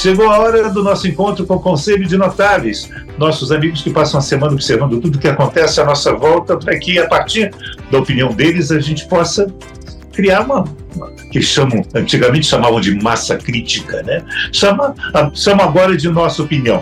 Chegou a hora do nosso encontro com o Conselho de Notáveis, nossos amigos que passam a semana observando tudo o que acontece à nossa volta, para que, a partir da opinião deles, a gente possa criar uma que antigamente chamavam de massa crítica, né? Chama agora de nossa opinião.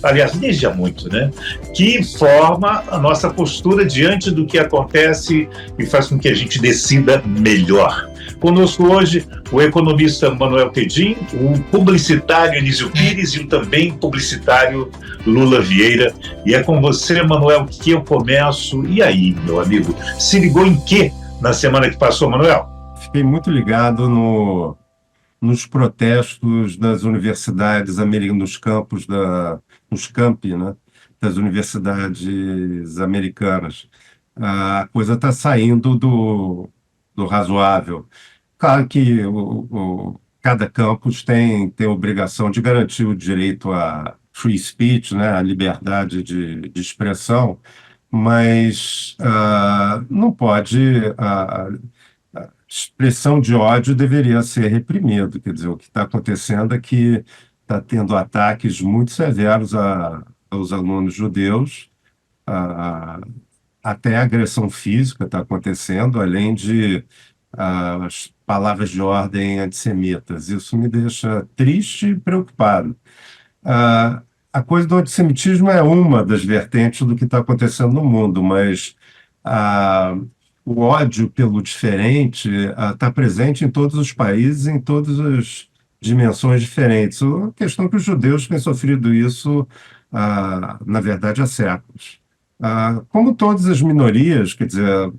Aliás, desde há muito, né? Que forma a nossa postura diante do que acontece e faz com que a gente decida melhor. Conosco hoje o economista Manuel Tedin, o publicitário Elísio Pires e o também publicitário Lula Vieira. E é com você, Manuel, que eu começo. E aí, meu amigo, se ligou em quê na semana que passou, Manuel? Fiquei muito ligado nos protestos das universidades americanas, nos campi, né, das universidades americanas. A coisa está saindo do razoável. Claro que cada campus tem a obrigação de garantir o direito a free speech, né, a liberdade de expressão, mas não pode... a expressão de ódio deveria ser reprimido. Quer dizer, o que está acontecendo é que está tendo ataques muito severos aos alunos judeus, até agressão física está acontecendo, além de as palavras de ordem antissemitas. Isso me deixa triste e preocupado. A coisa do antissemitismo é uma das vertentes do que está acontecendo no mundo, mas o ódio pelo diferente está presente em todos os países, em todas as dimensões diferentes. A questão é que os judeus têm sofrido isso, na verdade, há séculos. Como todas as minorias, quer dizer,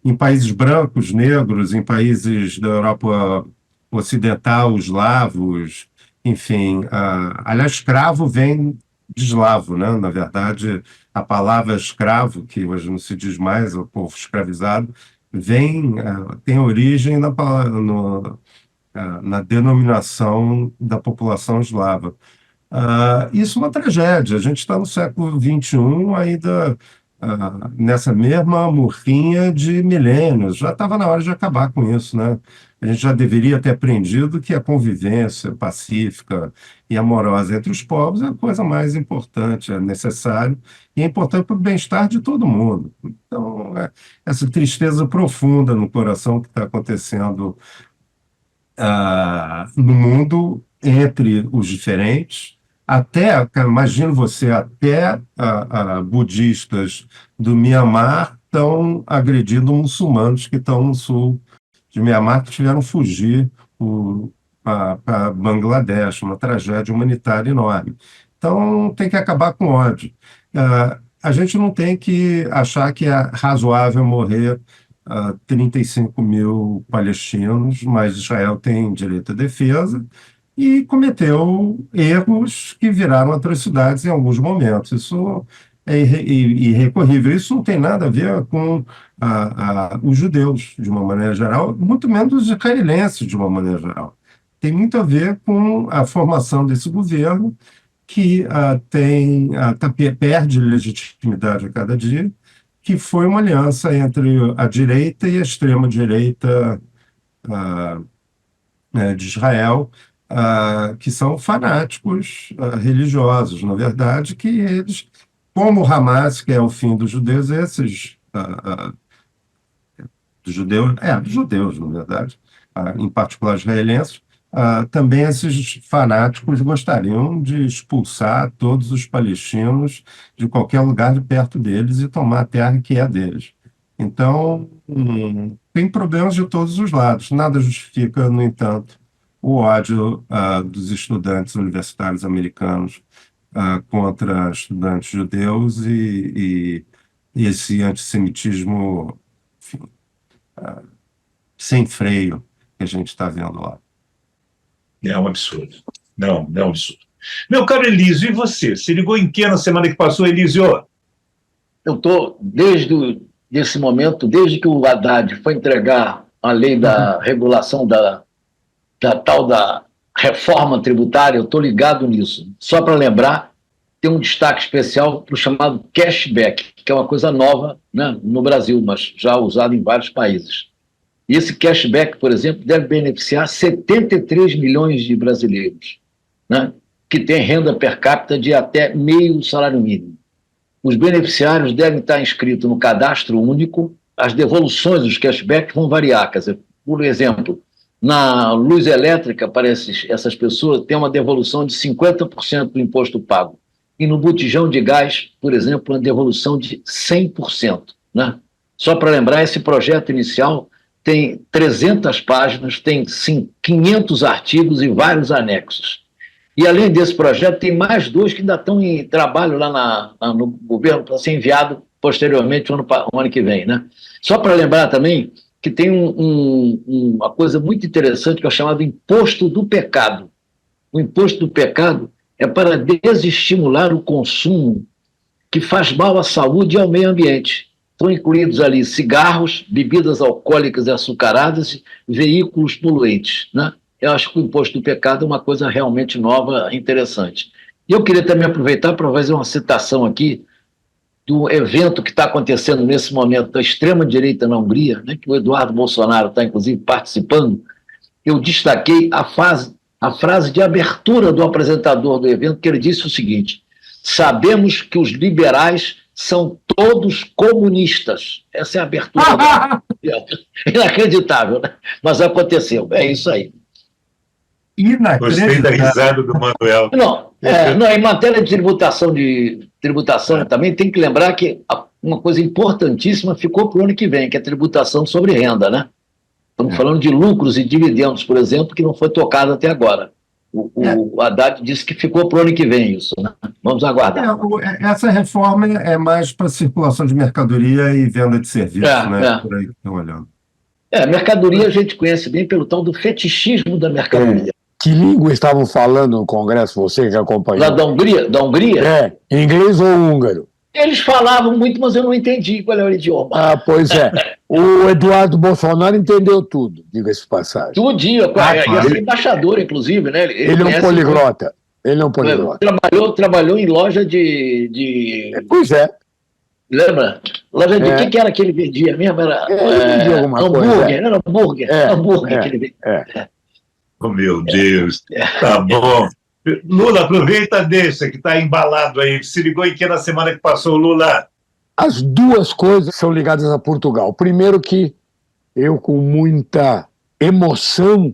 em países brancos, negros, em países da Europa Ocidental, eslavos, enfim, aliás, escravo vem de eslavo, né? Na verdade, a palavra escravo, que hoje não se diz mais, o povo escravizado, tem origem na denominação da população eslava. Isso é uma tragédia. A gente está no século XXI ainda nessa mesma morrinha de milênios. Já estava na hora de acabar com isso, né? A gente já deveria ter aprendido que a convivência pacífica e amorosa entre os povos é a coisa mais importante, é necessário e é importante para o bem-estar de todo mundo. Então, essa tristeza profunda no coração que está acontecendo no mundo entre os diferentes, até, imagino você, até budistas do Mianmar estão agredindo muçulmanos que estão no sul de Mianmar, que tiveram que fugir para Bangladesh, uma tragédia humanitária enorme. Então, tem que acabar com o ódio. A gente não tem que achar que é razoável morrer 35 mil palestinos, mas Israel tem direito à defesa e cometeu erros que viraram atrocidades em alguns momentos. Isso é irrecorrível. Isso não tem nada a ver com os judeus, de uma maneira geral, muito menos os israelenses, de uma maneira geral. Tem muito a ver com a formação desse governo, que perde legitimidade a cada dia, que foi uma aliança entre a direita e a extrema-direita de Israel, que são fanáticos religiosos, na verdade, que eles, como o Hamas, que é o fim dos judeus, dos judeus, na verdade, em particular israelenses, também esses fanáticos gostariam de expulsar todos os palestinos de qualquer lugar de perto deles e tomar a terra que é deles. Então, tem problemas de todos os lados. Nada justifica, no entanto, o ódio dos estudantes universitários americanos contra estudantes judeus e esse antissemitismo, enfim, sem freio que a gente está vendo lá. É um absurdo. Não é um absurdo. Meu caro Elísio, e você? Se ligou em que na semana que passou, Elísio? Eu estou, desde esse momento, desde que o Haddad foi entregar a lei da regulação da tal da reforma tributária, eu estou ligado nisso. Só para lembrar, tem um destaque especial para o chamado cashback, que é uma coisa nova, né, no Brasil, mas já usado em vários países. E esse cashback, por exemplo, deve beneficiar 73 milhões de brasileiros, né? que têm renda per capita de até meio salário mínimo. Os beneficiários devem estar inscritos no cadastro único. As devoluções, os cashbacks vão variar. Quer dizer, por exemplo, na luz elétrica, para essas pessoas, tem uma devolução de 50% do imposto pago. E no botijão de gás, por exemplo, uma devolução de 100%. Né? Só para lembrar, esse projeto inicial tem 300 páginas, tem 500 artigos e vários anexos. E, além desse projeto, tem mais 2 que ainda estão em trabalho lá no governo para ser enviado posteriormente no ano que vem. Né? Só para lembrar também que tem uma coisa muito interessante que é o chamado imposto do pecado. O imposto do pecado é para desestimular o consumo que faz mal à saúde e ao meio ambiente. Estão incluídos ali cigarros, bebidas alcoólicas e açucaradas e veículos poluentes. Né? Eu acho que o imposto do pecado é uma coisa realmente nova, interessante. E eu queria também aproveitar para fazer uma citação aqui do evento que está acontecendo nesse momento da extrema-direita na Hungria, né, que o Eduardo Bolsonaro está, inclusive, participando. Eu destaquei a frase de abertura do apresentador do evento, que ele disse o seguinte: sabemos que os liberais são todos comunistas. Essa é a abertura. Inacreditável, né? Mas aconteceu. É isso aí. Gostei da risada do Manuel. Não, em matéria de tributação também tem que lembrar que uma coisa importantíssima ficou para o ano que vem, que é a tributação sobre renda, né? Estamos falando de lucros e dividendos, por exemplo, que não foi tocado até agora. O Haddad disse que ficou para o ano que vem isso, né? Vamos aguardar. Essa reforma é mais para circulação de mercadoria e venda de serviço, né? Por aí que estão olhando. Mercadoria a gente conhece bem pelo tal do fetichismo da mercadoria. Que língua estavam falando no Congresso, você que acompanhou? Lá da Hungria? Da Hungria? Inglês ou húngaro? Eles falavam muito, mas eu não entendi qual é o idioma. Pois é. O Eduardo Bolsonaro entendeu tudo, diga-se de passagem. Tudinho. Ele é embaixador, inclusive, né? Ele é um poliglota. Ele é um poliglota. Trabalhou em loja de... Pois é. Lembra? Loja de que era que ele vendia mesmo? Ele vendia alguma hambúrguer, coisa. Era hambúrguer que ele vendia. Oh, meu Deus. Tá bom. Lula, aproveita, deixa, que está embalado aí. Se ligou em que na semana que passou, Lula? As duas coisas são ligadas a Portugal. Primeiro que eu, com muita emoção,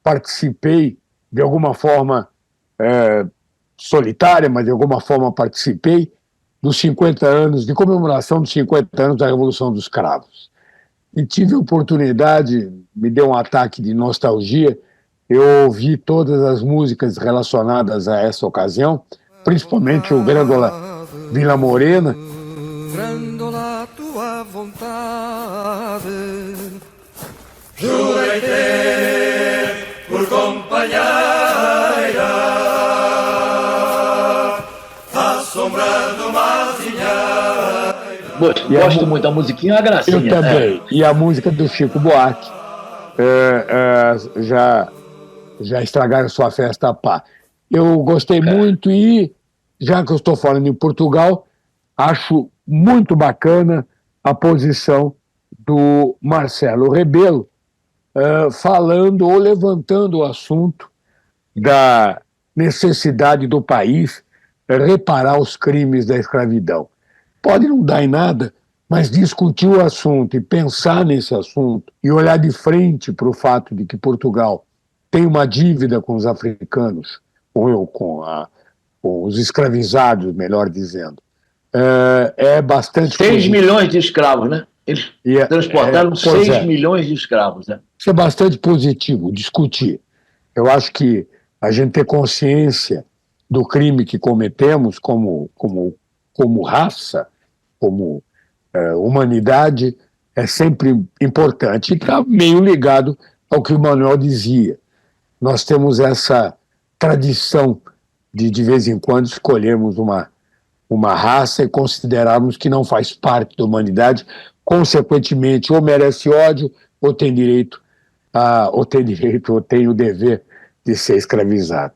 participei, de alguma forma solitária, mas de alguma forma participei, dos 50 anos, de comemoração dos 50 anos da Revolução dos Cravos. E tive a oportunidade, me deu um ataque de nostalgia, eu ouvi todas as músicas relacionadas a essa ocasião, principalmente o Grândola Vila Morena. Grândola, tua vontade, jurei ter por companheira a sombra do mazinheiro. Gosto muito da musiquinha, a gracinha. Eu também. E a música do Chico Buarque. Já estragaram sua festa a pá. Eu gostei muito e, já que eu estou falando em Portugal, acho muito bacana a posição do Marcelo Rebelo falando ou levantando o assunto da necessidade do país reparar os crimes da escravidão. Pode não dar em nada, mas discutir o assunto e pensar nesse assunto e olhar de frente para o fato de que Portugal tem uma dívida com os africanos, com os escravizados, melhor dizendo. É bastante... 6 milhões de escravos, né? Eles transportaram 6 milhões de escravos. Né? Isso é bastante positivo, discutir. Eu acho que a gente ter consciência do crime que cometemos como raça, como humanidade, é sempre importante. E está meio ligado ao que o Manuel dizia. Nós temos essa tradição de vez em quando, escolhermos uma raça e considerarmos que não faz parte da humanidade, consequentemente, ou merece ódio, ou tem o dever de ser escravizado.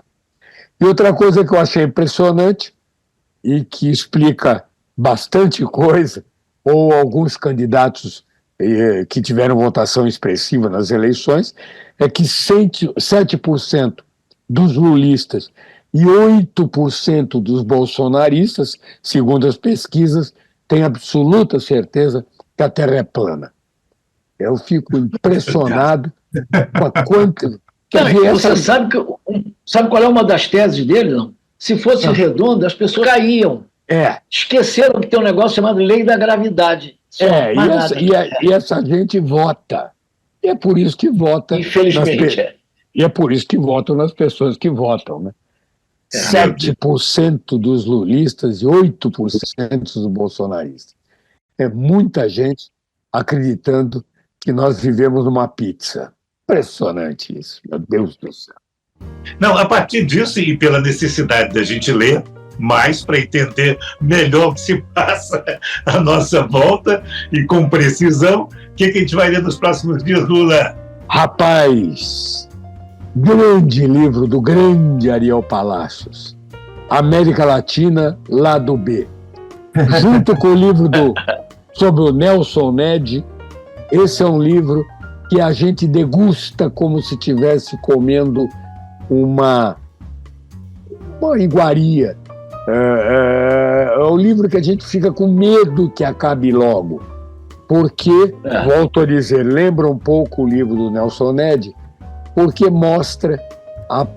E outra coisa que eu achei impressionante, e que explica bastante coisa, ou alguns candidatos que tiveram votação expressiva nas eleições, é que 7% dos lulistas E 8% dos bolsonaristas, segundo as pesquisas, têm absoluta certeza que a Terra é plana. Eu fico impressionado com a quantidade. Você sabe qual é uma das teses dele? Não? Se fosse redondo, as pessoas caíam. Esqueceram que tem um negócio chamado lei da gravidade. E essa gente vota. E é por isso que vota. Infelizmente. E é por isso que votam nas pessoas que votam, né? 7% dos lulistas e 8% dos bolsonaristas. É muita gente acreditando que nós vivemos numa pizza. Impressionante isso, meu Deus do céu. Não, a partir disso e pela necessidade da gente ler mais para entender melhor o que se passa à nossa volta e com precisão, o que a gente vai ler nos próximos dias, Lula? Rapaz, grande livro do grande Ariel Palacios, América Latina, lado B. Junto com o livro sobre o Nelson Ned, esse é um livro que a gente degusta como se estivesse comendo uma iguaria. É um livro que a gente fica com medo que acabe logo, porque, volto a dizer, lembra um pouco o livro do Nelson Ned, porque mostra a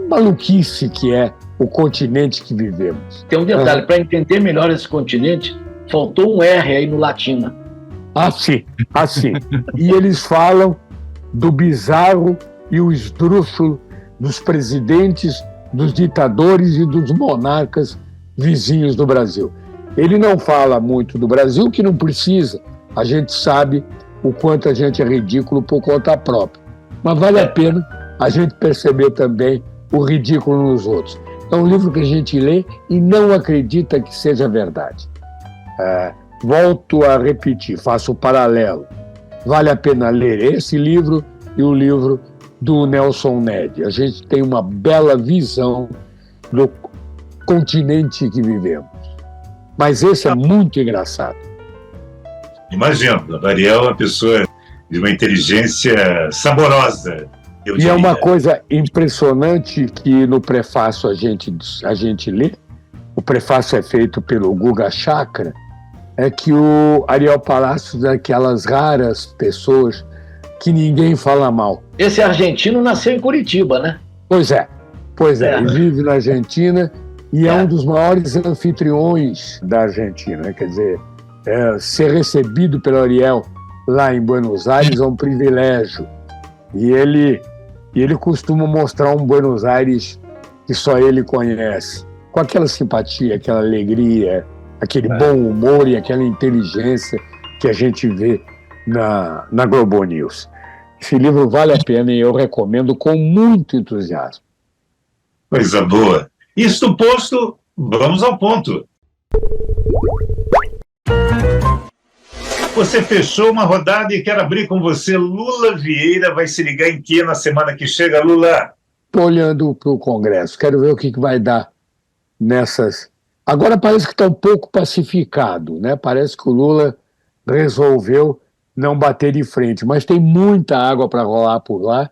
maluquice que é o continente que vivemos. Tem um detalhe, para entender melhor esse continente, faltou um R aí no latim. Assim. E eles falam do bizarro e o esdrúxulo dos presidentes, dos ditadores e dos monarcas vizinhos do Brasil. Ele não fala muito do Brasil, que não precisa. A gente sabe o quanto a gente é ridículo por conta própria. Mas vale a pena a gente perceber também o ridículo nos outros. É um livro que a gente lê e não acredita que seja verdade. Volto a repetir, faço o paralelo. Vale a pena ler esse livro e o livro do Nelson Ned. A gente tem uma bela visão do continente que vivemos. Mas esse é muito engraçado. Imagino, o Ariel é uma pessoa de uma inteligência saborosa. E é uma coisa impressionante que no prefácio a gente lê, o prefácio é feito pelo Guga Chakra, é que o Ariel Palacios é daquelas raras pessoas que ninguém fala mal. Esse argentino nasceu em Curitiba, né? Pois é. Ele vive na Argentina e é um dos maiores anfitriões da Argentina. Quer dizer, ser recebido pelo Ariel lá em Buenos Aires é um privilégio. E ele costuma mostrar um Buenos Aires que só ele conhece, com aquela simpatia, aquela alegria, aquele bom humor e aquela inteligência que a gente vê na Globo News. Esse livro vale a pena e eu recomendo com muito entusiasmo. Coisa boa. Isto posto, vamos ao ponto. Você fechou uma rodada e quero abrir com você. Lula Vieira vai se ligar em que na semana que chega, Lula? Estou olhando para o Congresso, quero ver o que vai dar nessas... Agora parece que está um pouco pacificado, né? Parece que o Lula resolveu não bater de frente, mas tem muita água para rolar por lá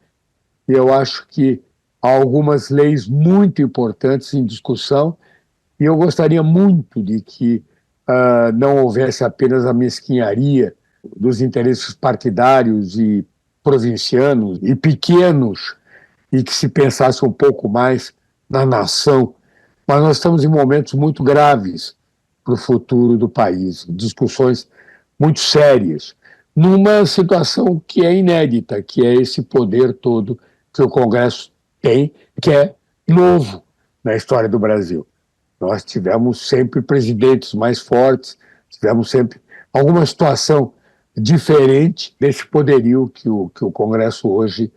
e eu acho que há algumas leis muito importantes em discussão e eu gostaria muito de que não houvesse apenas a mesquinharia dos interesses partidários e provincianos e pequenos e que se pensasse um pouco mais na nação. Mas nós estamos em momentos muito graves para o futuro do país, discussões muito sérias, numa situação que é inédita, que é esse poder todo que o Congresso tem, que é novo na história do Brasil. Nós tivemos sempre presidentes mais fortes, tivemos sempre alguma situação diferente desse poderio que o Congresso hoje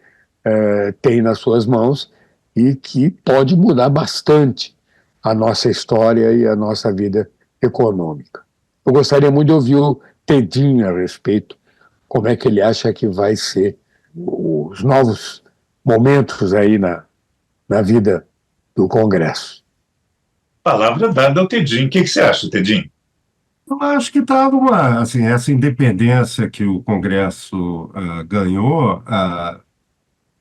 tem nas suas mãos e que pode mudar bastante a nossa história e a nossa vida econômica. Eu gostaria muito de ouvir o Tedinho a respeito, como é que ele acha que vai ser os novos momentos aí na vida do Congresso. Palavra dada ao Tedinho. O que você acha, Tedinho? Eu acho que estava essa independência que o Congresso ganhou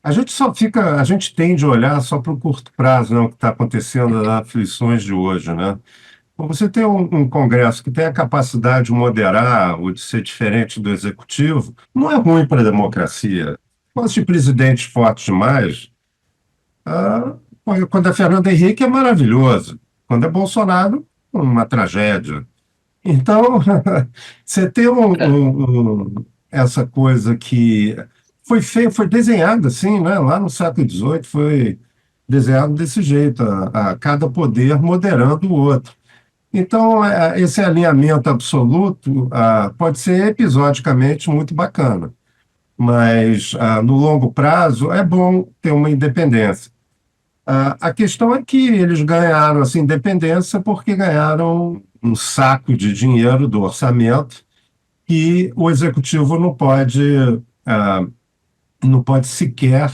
a gente tende a olhar só para o curto prazo, né, o que está acontecendo nas aflições de hoje, né? Bom, você tem um Congresso que tem a capacidade de moderar ou de ser diferente do Executivo, não é ruim para a democracia. Quando de presidente forte demais, ah, quando é Fernando Henrique é maravilhoso. Quando é Bolsonaro, uma tragédia. Então, você tem essa coisa que foi feio, foi desenhada assim, né? Lá no século XVIII foi desenhado desse jeito, a cada poder moderando o outro. Então, esse alinhamento absoluto pode ser episodicamente muito bacana, mas no longo prazo é bom ter uma independência. A questão é que eles ganharam essa independência porque ganharam um saco de dinheiro do orçamento que o executivo não pode sequer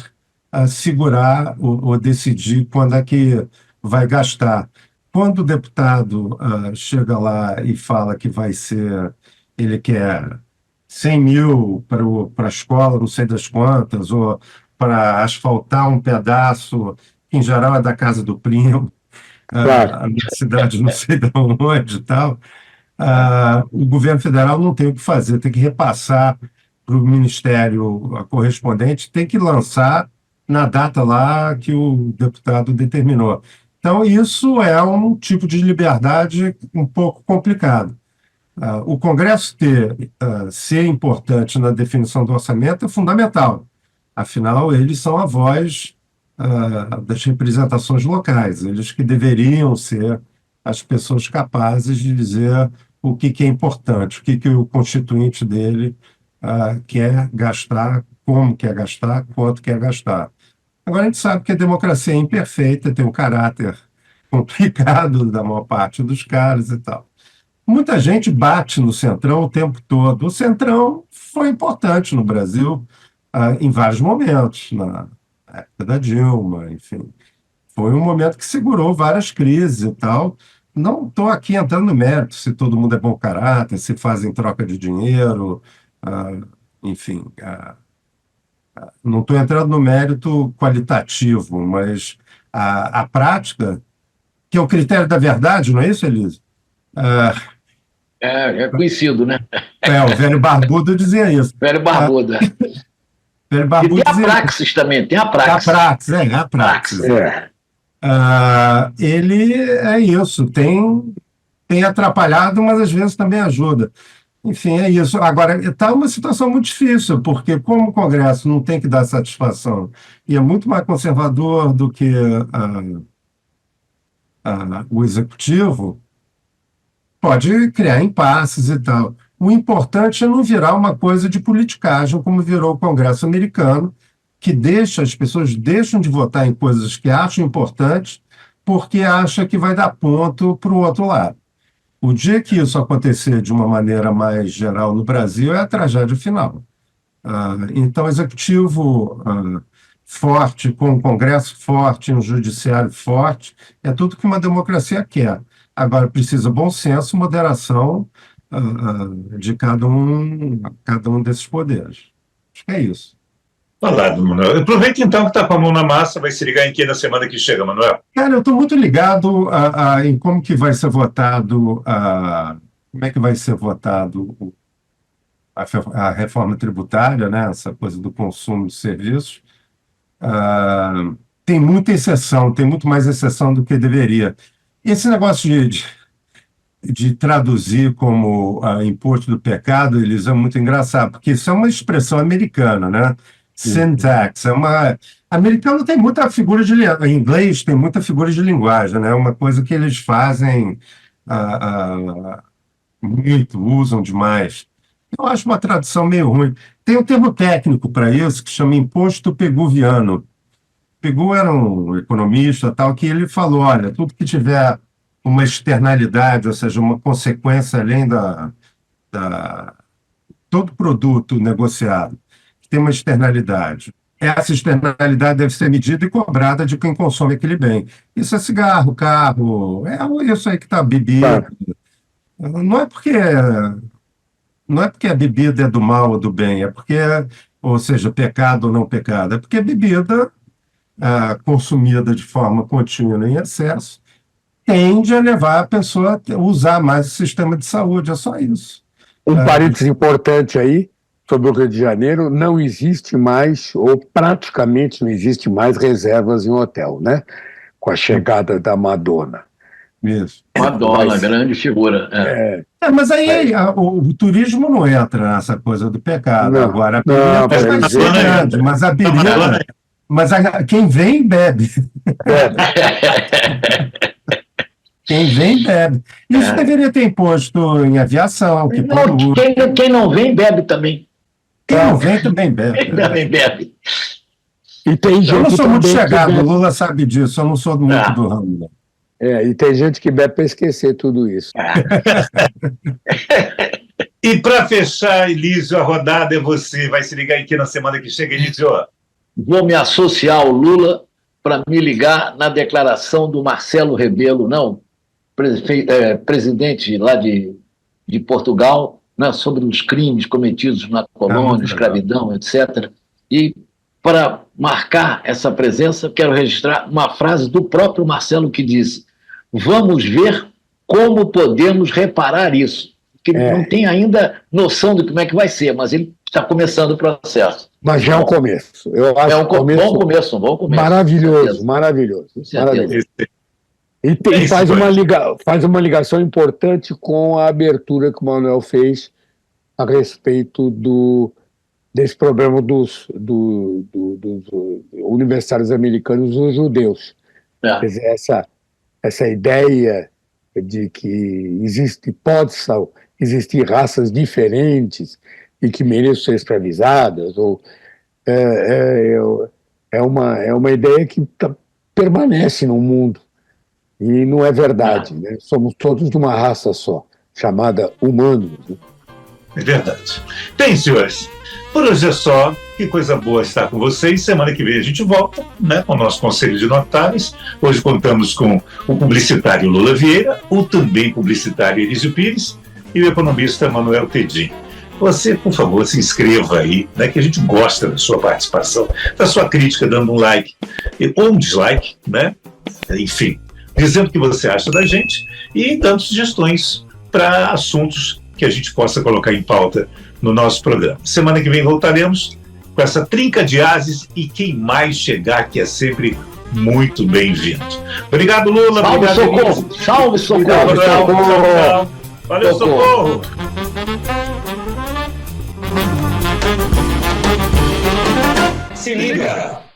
segurar ou decidir quando é que vai gastar. Quando o deputado chega lá e fala que ele quer 100 mil para a escola, não sei das quantas, ou para asfaltar um pedaço, que em geral é da casa do primo, Claro. na cidade não sei de onde e tal, o governo federal não tem o que fazer, tem que repassar para o ministério correspondente, tem que lançar na data lá que o deputado determinou. Então, isso é um tipo de liberdade um pouco complicado. O Congresso ser importante na definição do orçamento é fundamental. Afinal, eles são a voz das representações locais, eles que deveriam ser as pessoas capazes de dizer o que é importante, o que o constituinte dele quer gastar, como quer gastar, quanto quer gastar. Agora, a gente sabe que a democracia é imperfeita, tem um caráter complicado da maior parte dos caras e tal. Muita gente bate no Centrão o tempo todo. O Centrão foi importante no Brasil em vários momentos, na época da Dilma, enfim. Foi um momento que segurou várias crises e tal. Não estou aqui entrando no mérito se todo mundo é bom caráter, se fazem troca de dinheiro, enfim. Não estou entrando no mérito qualitativo, mas a prática, que é o critério da verdade, não é isso, Elise? É conhecido, né? O velho barbudo dizia isso. Velho barbudo. Velho E barbudo tem a dizia praxis também, tem a a praxis. praxis, a praxis. É. Ele é isso, tem atrapalhado, mas às vezes também ajuda. Enfim, é isso. Agora, está uma situação muito difícil, porque como o Congresso não tem que dar satisfação e é muito mais conservador do que o Executivo, pode criar impasses e tal. O importante é não virar uma coisa de politicagem, como virou o Congresso americano, que as pessoas deixam de votar em coisas que acham importantes porque acha que vai dar ponto para o outro lado. O dia que isso acontecer de uma maneira mais geral no Brasil é a tragédia final. Então, executivo forte, com um Congresso forte, um judiciário forte, é tudo que uma democracia quer. Agora, precisa bom senso, moderação de cada um desses poderes. Acho que é isso. Falado, Manuel. Aproveita então que está com a mão na massa, vai se ligar em que na semana que chega, Manuel? Cara, eu estou muito ligado em como que vai ser votado, como é que vai ser votado a reforma tributária, né? Essa coisa do consumo de serviços. Tem muita exceção, tem muito mais exceção do que deveria. Esse negócio de traduzir como imposto do pecado, eles é muito engraçado, porque isso é uma expressão americana, né? Sin tax. Americano tem muita figura de em inglês tem muita figura de linguagem, né? É uma coisa que eles fazem muito, usam demais. Eu acho uma tradução meio ruim. Tem um termo técnico para isso que chama imposto peguviano. Pegu era um economista tal que ele falou, olha, tudo que tiver uma externalidade, ou seja, uma consequência além todo produto negociado que tem uma externalidade. Essa externalidade deve ser medida e cobrada de quem consome aquele bem. Isso é cigarro, carro, isso aí que está bebida. Não é porque a bebida é do mal ou do bem, é porque ou seja, pecado ou não pecado, é porque bebida consumida de forma contínua em excesso tende a levar a pessoa a usar mais o sistema de saúde, é só isso. Um parênteses importante aí, sobre o Rio de Janeiro, não existe mais, ou praticamente não existe mais reservas em hotel, né? Com a chegada da Madonna. Isso. Madonna, grande figura. Mas aí o turismo não entra nessa coisa do pecado. Não, Agora, a não, birita vai ser grande, mas a birita... Mas quem vem, bebe. Quem vem, bebe. Isso deveria ter imposto em aviação, que Não, quem não vem, bebe também. Quem não vem também bebe. Também bebe. E tem Eu gente não sou muito também que chegado, o bebe. Lula sabe disso, eu não sou muito do ramo. Não. E tem gente que bebe para esquecer tudo isso. E para fechar, Elísio, a rodada é você. Vai se ligar aqui na semana que chega, Elísio. Vou me associar ao Lula para me ligar na declaração do Marcelo Rebelo, não, presidente lá de Portugal, né, sobre os crimes cometidos na colônia, escravidão, etc. E para marcar essa presença, quero registrar uma frase do próprio Marcelo que disse: vamos ver como podemos reparar isso. Que ele não tem ainda noção de como é que vai ser, mas ele está começando o processo. Mas já é um começo. Eu acho um bom começo. Maravilhoso, maravilhoso. E faz uma ligação importante com a abertura que o Manuel fez a respeito desse problema dos universitários americanos, os judeus. Quer dizer, essa ideia de que possam existir raças diferentes e que mereçam ser escravizadas, é uma ideia que permanece no mundo. E não é verdade, né? Somos todos de uma raça só, chamada humanos. Né? É verdade. Bem, senhores, por hoje é só. Que coisa boa estar com vocês. Semana que vem a gente volta, né, com o nosso Conselho de Notáveis. Hoje contamos com o publicitário Lula Vieira, o também publicitário Elísio Pires e o economista Manuel Tedim. Você, por favor, se inscreva aí, né, que a gente gosta da sua participação, da sua crítica, dando um like ou um dislike, né? Enfim, dizendo o que você acha da gente e dando sugestões para assuntos que a gente possa colocar em pauta no nosso programa. Semana que vem voltaremos com essa trinca de ases e quem mais chegar, que é sempre muito bem-vindo. Obrigado, Lula. Salve, obrigado, socorro. Elísio. Salve, socorro. Tchau. Valeu, socorro. Se liga!